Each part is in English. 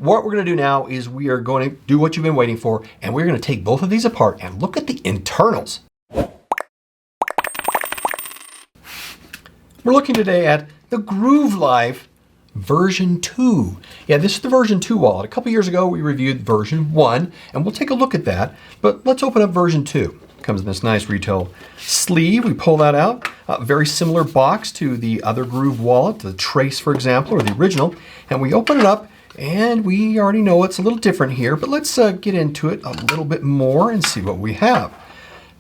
what we're going to do now is we are going to do what you've been waiting for, and we're going to take both of these apart and look at the internals. We're looking today at the Groove Life version 2. Yeah, this is the version 2 wallet. A couple years ago, we reviewed version 1, and we'll take a look at that. But let's open up version 2. Comes in this nice retail sleeve. We pull that out. Very similar box to the other Groove wallet, the Trace, for example, or the original. And we open it up, and we already know it's a little different here, but let's get into it a little bit more and see what we have.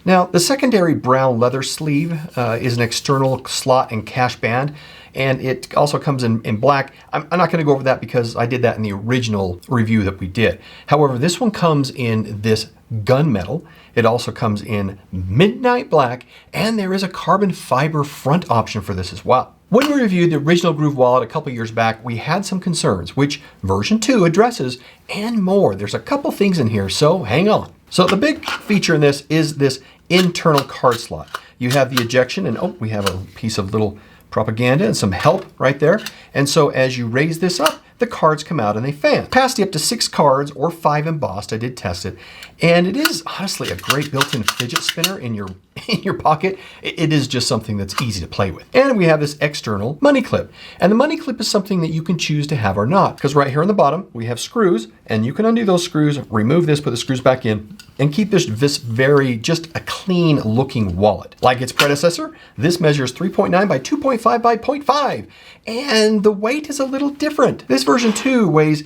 Now, the secondary brown leather sleeve is an external slot and cash band, and it also comes in black. I'm not going to go over that because I did that in the original review that we did. However, this one comes in this gunmetal. It also comes in midnight black, and there is a carbon fiber front option for this as well. When we reviewed the original Groove wallet a couple years back, we had some concerns, which version 2 addresses, and more. There's a couple things in here, so hang on. So the big feature in this is this internal card slot. You have the ejection, and we have a piece of little propaganda and some help right there. And so as you raise this up, the cards come out and they fan. Capacity up to 6 cards or 5 embossed. I did test it. And it is honestly a great built-in fidget spinner in your pocket. It is just something that's easy to play with. And we have this external money clip. And the money clip is something that you can choose to have or not. Because right here on the bottom, we have screws, and you can undo those screws, remove this, put the screws back in, and keep this very, just a clean looking wallet. Like its predecessor, this measures 3.9 by 2.5 by 0.5. And the weight is a little different. This version 2 weighs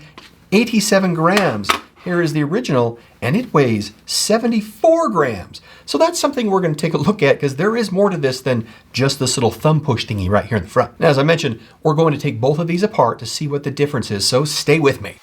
87 grams. Here is the original, and it weighs 74 grams. So that's something we're going to take a look at because there is more to this than just this little thumb push thingy right here in the front. Now, as I mentioned, we're going to take both of these apart to see what the difference is, so stay with me.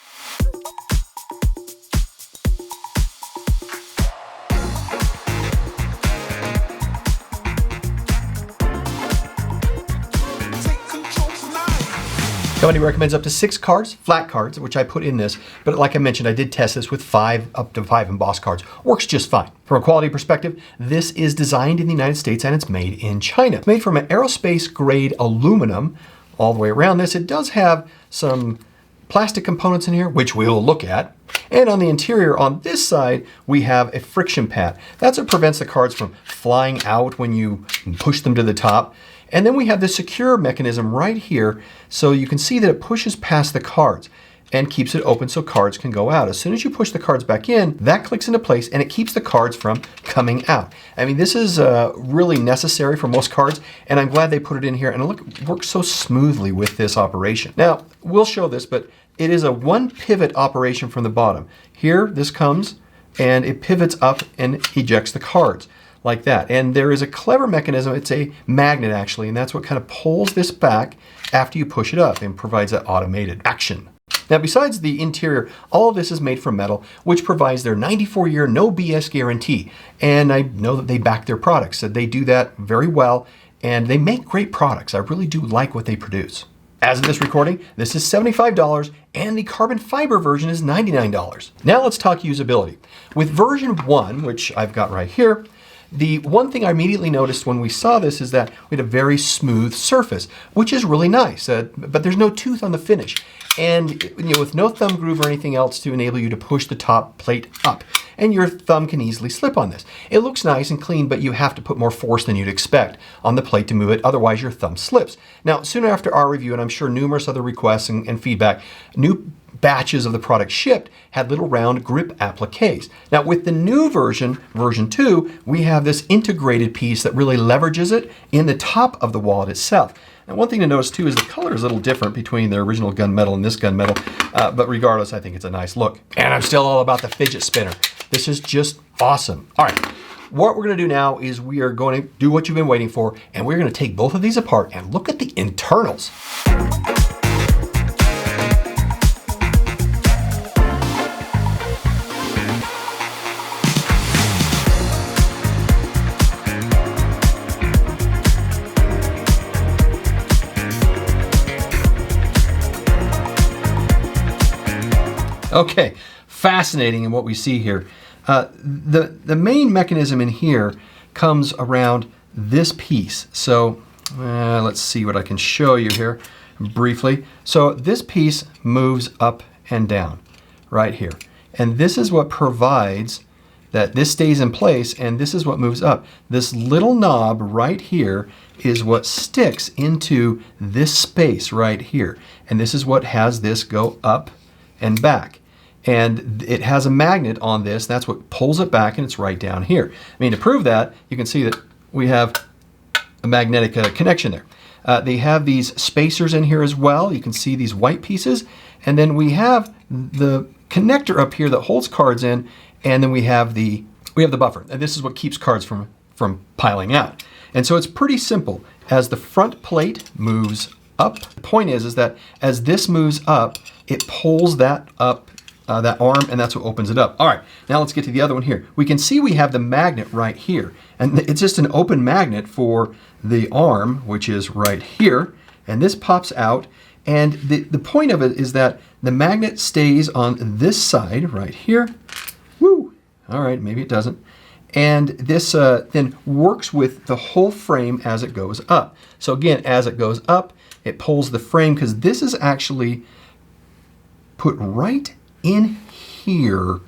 Company recommends up to 6 cards, flat cards, which I put in this, but like I mentioned, I did test this with up to 5 embossed cards. Works just fine. From a quality perspective, this is designed in the United States and it's made in China. It's made from an aerospace grade aluminum all the way around this. It does have some plastic components in here, which we'll look at. And on the interior, on this side, we have a friction pad. That's what prevents the cards from flying out when you push them to the top. And then we have this secure mechanism right here, so you can see that it pushes past the cards and keeps it open so cards can go out. As soon as you push the cards back in, that clicks into place and it keeps the cards from coming out. I mean, this is really necessary for most cards, and I'm glad they put it in here, and look, it works so smoothly with this operation. Now, we'll show this, but it is a one pivot operation from the bottom. Here, this comes and it pivots up and ejects the cards. Like that. And there is a clever mechanism, it's a magnet actually, and that's what kind of pulls this back after you push it up and provides that automated action. Now, besides the interior, all of this is made from metal, which provides their 94-year no BS guarantee. And I know that they back their products, so they do that very well, and they make great products. I really do like what they produce. As of this recording, this is $75, and the carbon fiber version is $99. Now let's talk usability. With version 1, which I've got right here, the one thing I immediately noticed when we saw this is that we had a very smooth surface, which is really nice, but there's no tooth on the finish. And with no thumb groove or anything else to enable you to push the top plate up. And your thumb can easily slip on this. It looks nice and clean, but you have to put more force than you'd expect on the plate to move it, otherwise your thumb slips. Now, soon after our review, and I'm sure numerous other requests and feedback, new batches of the product shipped had little round grip appliques. Now with the new version, version 2, we have this integrated piece that really leverages it in the top of the wallet itself. Now one thing to notice too is the color is a little different between the original gunmetal and this gunmetal, but regardless, I think it's a nice look. And I'm still all about the fidget spinner. This is just awesome. All right, what we're gonna do now is we are going to do what you've been waiting for, and we're gonna take both of these apart and look at the internals. Okay, fascinating in what we see here. The main mechanism in here comes around this piece. So let's see what I can show you here briefly. So this piece moves up and down right here. And this is what provides that this stays in place, and this is what moves up. This little knob right here is what sticks into this space right here. And this is what has this go up and back. And it has a magnet on this. That's what pulls it back, and it's right down here. I mean, to prove that, you can see that we have a magnetic connection there. They have these spacers in here as well. You can see these white pieces. And then we have the connector up here that holds cards in, and then we have the buffer. And this is what keeps cards from piling out. And so it's pretty simple. As the front plate moves up, the point is that as this moves up, it pulls that up, that arm, and that's what opens it up. All right, now let's get to the other one here. We can see we have the magnet right here. And it's just an open magnet for the arm, which is right here. And this pops out. And the point of it is that the magnet stays on this side right here. Woo! All right, maybe it doesn't. And this then works with the whole frame as it goes up. So again, as it goes up, it pulls the frame, because this is actually put right in here,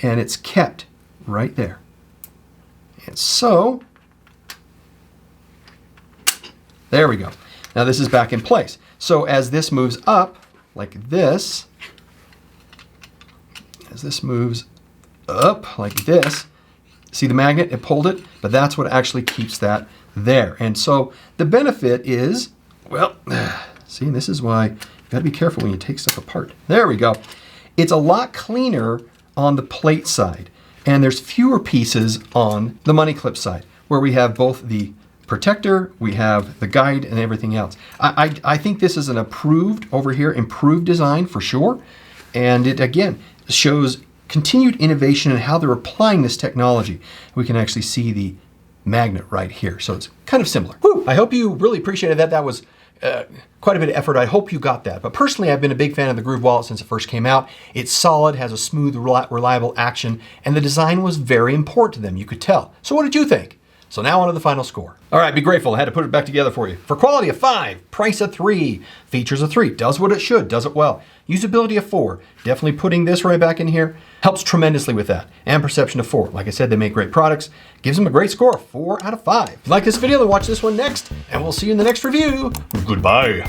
and it's kept right there. And so, there we go. Now this is back in place. So as this moves up, like this, as this moves up like this, see the magnet? It pulled it, but that's what actually keeps that there. And so the benefit is, well, see, this is why you gotta be careful when you take stuff apart. There we go. It's a lot cleaner on the plate side, and there's fewer pieces on the money clip side, where we have both the protector, we have the guide, and everything else. I think this is an improved design for sure. And it, again, shows continued innovation in how they're applying this technology. We can actually see the magnet right here. So it's kind of similar. Whew, I hope you really appreciated that. That was quite a bit of effort. I hope you got that. But personally, I've been a big fan of the Groove Wallet since it first came out. It's solid, has a smooth, reliable action, and the design was very important to them, you could tell. So what did you think? So now on to the final score. All right, be grateful. I had to put it back together for you. For quality, a 5. Price, a 3. Features, a 3. Does what it should. Does it well. Usability, a 4. Definitely putting this right back in here helps tremendously with that. And perception, a 4. Like I said, they make great products. Gives them a great score, 4 out of 5. If you like this video, then watch this one next, and we'll see you in the next review. Goodbye.